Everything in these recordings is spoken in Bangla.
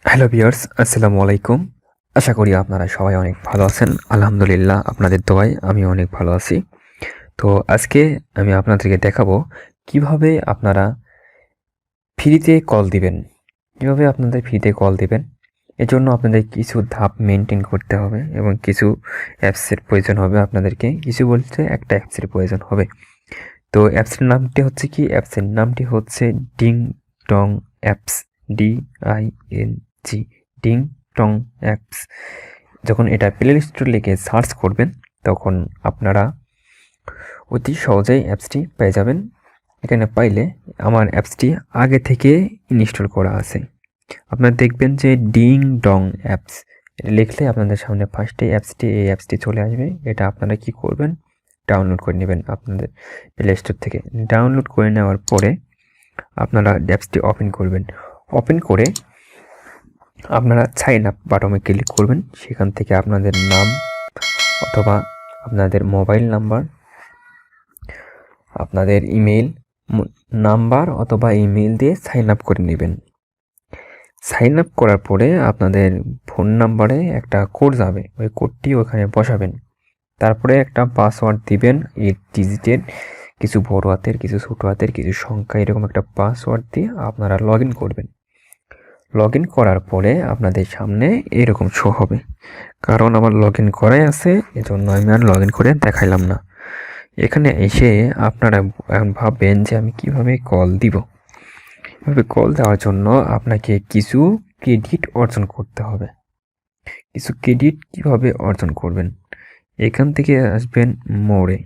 হ্যালো ভিউয়ার্স, আসসালামু আলাইকুম। আশা করি আপনারা সবাই অনেক ভালো আছেন। আলহামদুলিল্লাহ, আপনাদের দোয়ায় আমি অনেক ভালো আছি। তো আজকে আমি আপনাদেরকে দেখাবো কিভাবে আপনারা ফ্রিতে কল দিবেন। কিভাবে আপনাদের ফ্রিতে কল দিবেন। এজন্য আপনাদের কিছু ধাপ মেনটেন করতে হবে এবং কিছু অ্যাপসের প্রয়োজন হবে আপনাদেরকে। কিছু বলতে একটা অ্যাপসের প্রয়োজন হবে। তো অ্যাপসের নামটি হচ্ছে কি? অ্যাপসের নামটি হচ্ছে ডিং টং অ্যাপস। DING ডিং টং অ্যাপস। যখন এটা প্লে স্টোর লিখে সার্চ করবেন তখন আপনারা অতি সহজেই অ্যাপসটি পেয়ে যাবেন। এখানে পাইলে আমার অ্যাপসটি আগে থেকে ইনস্টল করা আছে। আপনারা দেখবেন যে ডিং ডং অ্যাপস লিখলে আপনাদের সামনে ফার্স্টে এই অ্যাপসটি চলে আসবে। এটা আপনারা কি করবেন? ডাউনলোড করে নেবেন আপনাদের প্লে স্টোর থেকে। ডাউনলোড করে নেওয়ার পরে আপনারা অ্যাপসটি ওপেন করবেন। ওপেন করে আপনারা সাইন আপ বাটনে ক্লিক করবেন। সেখান থেকে আপনাদের নাম অথবা আপনাদের মোবাইল নাম্বার, আপনাদের ইমেল নাম্বার অথবা ইমেল দিয়ে সাইন আপ করে নেবেন। সাইন আপ করার পরে আপনাদের ফোন নাম্বারে একটা কোড যাবে, ওই কোডটি ওখানে বসাবেন। তারপরে একটা পাসওয়ার্ড দিবেন 8 ডিজিটের, কিছু বড় হাতের, কিছু ছোট হাতের, কিছু সংখ্যা, এরকম একটা পাসওয়ার্ড দিয়ে আপনারা লগ ইন করবেন। লগ ইন করার পরে আপনাদের সামনে এরকম শো হবে। কারণ আমার লগ ইন করাই আছে, এজন্য আমি আর লগ ইন করে দেখাইলাম না। এখানে এসে আপনারা ভাববেন যে আমি কিভাবে কল দিব। এভাবে কল দেওয়ার জন্য আপনাকে কিছু ক্রেডিট অর্জন করতে হবে। কিছু ক্রেডিট কিভাবে অর্জন করবেন? এখান থেকে আসবেন মোড়ে।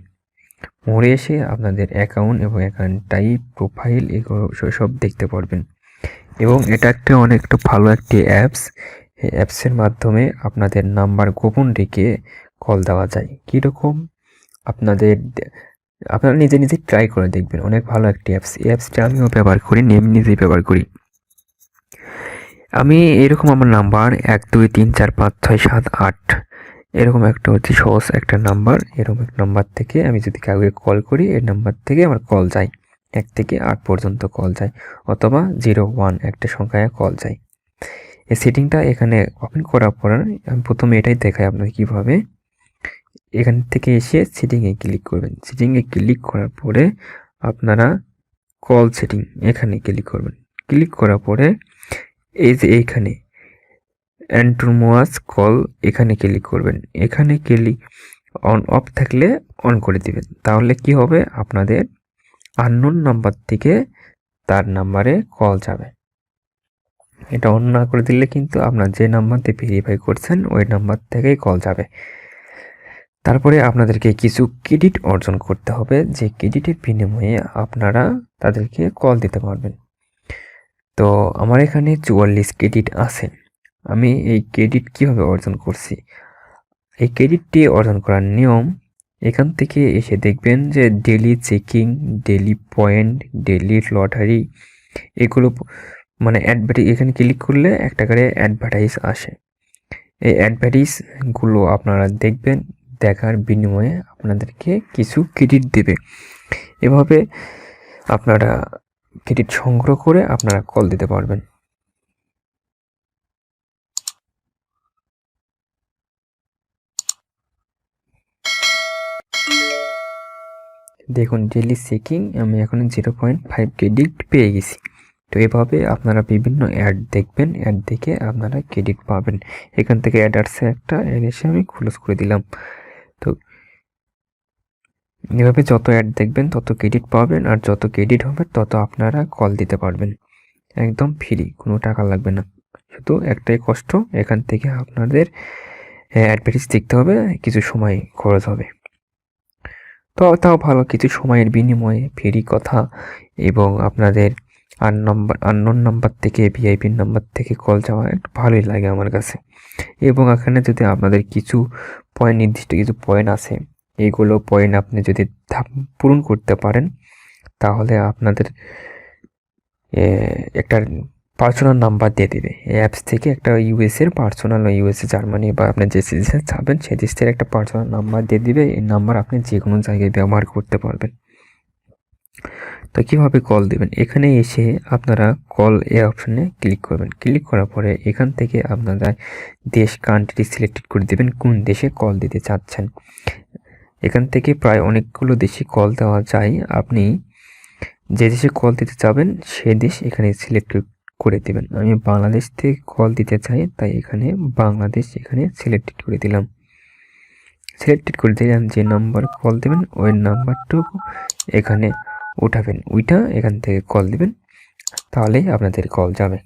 মোড়ে এসে আপনাদের অ্যাকাউন্ট এবং অ্যাকাউন্ট টাইপ, প্রোফাইল, এগুলো সব দেখতে পারবেন। এবং এটা অনেকটা ভালো একটি অ্যাপস। এই অ্যাপসের মাধ্যমে আপনাদের নাম্বার গোপন রেখে কল দেওয়া যায়। কীরকম? আপনারা নিজে নিজে ট্রাই করে দেখবেন। অনেক ভালো একটি অ্যাপস। এই অ্যাপসটা আমিও ব্যবহার করি, আমি নিজেই ব্যবহার করি। আমি এরকম আমার নাম্বার 1 2 3 4 5 6 7 8 এরকম একটা হচ্ছে সহজ একটা নাম্বার। এরকম এক নাম্বার থেকে আমি যদি কাউকে কল করি, এই নাম্বার থেকে আমার কল যায়। 1 থেকে 8 পর্যন্ত কল যায়, অথবা 0 1 একটা সংখ্যায় কল যায়। এই সেটিংটা এখানে ওপেন করার পর আমি প্রথমে এটাই দেখাই আপনাকে কীভাবে। এখান থেকে এসে সেটিংয়ে ক্লিক করবেন। সেটিংয়ে ক্লিক করার পরে আপনারা কল সেটিং এখানে ক্লিক করবেন। ক্লিক করার পরে এই যে এইখানে অ্যান্টোমোয়াস কল এখানে ক্লিক করবেন। এখানে ক্লিক অন অফ থাকলে অন করে দিবেন। তাহলে কি হবে? আপনাদের আননোন নাম্বার থেকে তার নাম্বারে কল যাবে। এটা অন না করে দিলে কিন্তু আপনার যে নাম্বার দিয়ে ভেরিফাই করছেন ওই নাম্বার থেকেই কল যাবে। তারপরে আপনাদেরকে কিছু ক্রেডিট অর্জন করতে হবে, যে ক্রেডিটের বিনিময়ে আপনারা তাদেরকে কল দিতে পারবেন। তো আমার এখানে 44 ক্রেডিট আছে। আমি এই ক্রেডিট কিভাবে অর্জন করছি? এই ক্রেডিটটি অর্জন করার নিয়ম, এখান থেকে এসে দেখবেন যে daily checking, daily point, daily lottery, এগুলো মানে অ্যাডভার্টাইজ। এখানে ক্লিক করলে একটা করে অ্যাডভার্টাইজ আসে। এই অ্যাডভার্টাইজগুলো আপনারা দেখবেন, দেখার বিনিময়ে আপনাদেরকে কিছু ক্রেডিট দেবে। এভাবে আপনারা ক্রেডিট সংগ্রহ করে আপনারা কল দিতে পারবেন। দেখুন ডেলি চেকিং আমি এখন 0.5 ক্রেডিট পেয়ে গেছি। তো এভাবে আপনারা বিভিন্ন অ্যাড দেখবেন, অ্যাড দেখে আপনারা ক্রেডিট পাবেন। এখান থেকে অ্যাড আসছে একটা, অ্যাড এসে আমি ক্লোজ করে দিলাম। তো এভাবে যত অ্যাড দেখবেন তত ক্রেডিট পাবেন, আর যত ক্রেডিট হবে তত আপনারা কল দিতে পারবেন। একদম ফ্রি, কোনো টাকা লাগবে না। শুধু একটাই কষ্ট, এখান থেকে আপনাদের অ্যাডভার্টাইজ দেখতে হবে, কিছু সময় খরচ হবে। তো তাও ভালো, কিছু সময়ের বিনিময়ে ফ্রি কথা এবং আপনাদের আননোন নাম্বার থেকে, ভিআইপি নাম্বার থেকে কল যাওয়া একটু ভালোই লাগে আমার কাছে। এবং এখানে যদি আপনাদের কিছু পয়েন্ট, নির্দিষ্ট কিছু পয়েন্ট আছে, এইগুলো পয়েন্ট আপনি যদি পূরণ করতে পারেন তাহলে আপনাদের একটা পার্সোনাল নাম্বার দিয়ে দেবে এই অ্যাপস থেকে। একটা ইউএসের পার্সোনাল, ইউএসএ, জার্মানি বা আপনি যে দেশে যাবেন সেই দেশের একটা পার্সোনাল নাম্বার দিয়ে দিবে। এই নাম্বার আপনি যে কোনো জায়গায় ব্যবহার করতে পারবেন। তো কীভাবে কল দেবেন, এখানে এসে আপনারা কল এ অপশানে ক্লিক করবেন। ক্লিক করার পরে এখান থেকে আপনারা দেশ কান্ট্রি সিলেক্টেড করে দেবেন কোন দেশে কল দিতে চাচ্ছেন। এখান থেকে প্রায় অনেকগুলো দেশে কল দেওয়া যায়। আপনি যে দেশে কল দিতে চাবেন সে দেশ এখানে সিলেক্ট করে দেবেন। আমি বাংলাদেশ থেকে কল দিতে চাই, তাই এখানে বাংলাদেশ এখানে সিলেক্টেড করে দিলাম। সিলেক্টেড করে দিলাম, যে নাম্বার কল দেবেন ওই নাম্বারটুকু এখানে উঠাবেন, ওইটা এখান থেকে কল দিবেন, তাহলেই আপনাদের কল যাবে।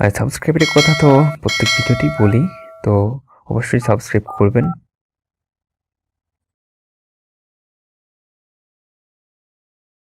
আর সাবস্ক্রাইবের কথা তো প্রত্যেক ভিডিওটি বলি, তো অবশ্যই সাবস্ক্রাইব করবেন।